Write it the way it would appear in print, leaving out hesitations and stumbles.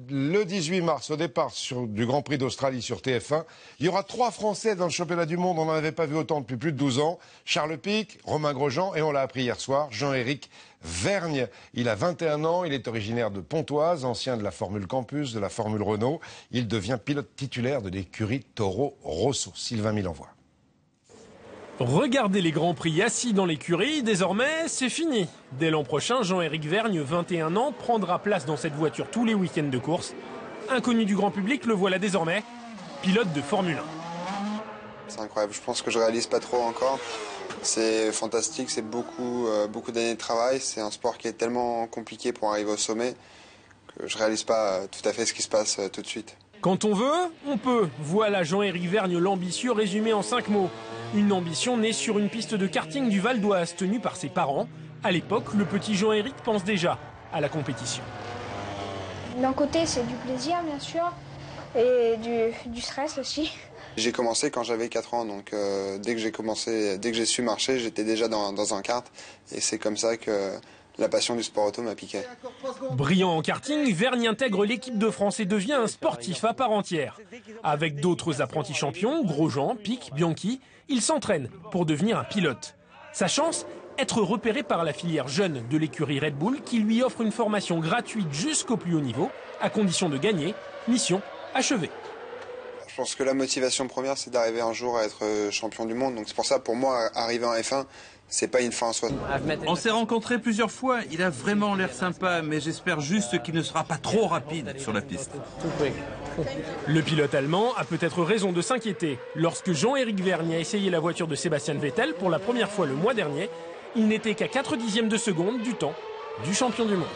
Le 18 mars, au départ du Grand Prix d'Australie sur TF1, il y aura 3 Français dans le championnat du monde. On n'en avait pas vu autant depuis plus de 12 ans. Charles Pic, Romain Grosjean et on l'a appris hier soir, Jean-Éric Vergne. Il a 21 ans, il est originaire de Pontoise, ancien de la Formule Campus, de la Formule Renault. Il devient pilote titulaire de l'écurie Toro Rosso. Sylvain Milenvoix. Regardez les Grands Prix assis dans l'écurie, désormais c'est fini. Dès l'an prochain, Jean-Éric Vergne, 21 ans, prendra place dans cette voiture tous les week-ends de course. Inconnu du grand public, le voilà désormais, pilote de Formule 1. C'est incroyable, je pense que je réalise pas trop encore. C'est fantastique, c'est beaucoup d'années de travail. C'est un sport qui est tellement compliqué pour arriver au sommet que je réalise pas tout à fait ce qui se passe tout de suite. Quand on veut, on peut. Voilà Jean-Éric Vergne l'ambitieux résumé en 5 mots. Une ambition née sur une piste de karting du Val d'Oise tenue par ses parents. À l'époque, le petit Jean-Éric pense déjà à la compétition. D'un côté, c'est du plaisir, bien sûr, et du stress aussi. J'ai commencé quand j'avais 4 ans, donc dès que j'ai su marcher, j'étais déjà dans un kart. Et c'est comme ça que la passion du sport auto m'a piqué. Brillant en karting, Vergne intègre l'équipe de France et devient un sportif à part entière. Avec d'autres apprentis champions, Grosjean, Pic, Bianchi, il s'entraîne pour devenir un pilote. Sa chance, être repéré par la filière jeune de l'écurie Red Bull qui lui offre une formation gratuite jusqu'au plus haut niveau, à condition de gagner. Mission achevée. Je pense que la motivation première, c'est d'arriver un jour à être champion du monde. Donc c'est pour ça, pour moi, arriver en F1, c'est pas une fin en soi. On s'est rencontrés plusieurs fois, il a vraiment l'air sympa, mais j'espère juste qu'il ne sera pas trop rapide sur la piste. Le pilote allemand a peut-être raison de s'inquiéter. Lorsque Jean-Éric Vergne a essayé la voiture de Sébastien Vettel pour la première fois le mois dernier, il n'était qu'à 4 dixièmes de seconde du temps du champion du monde.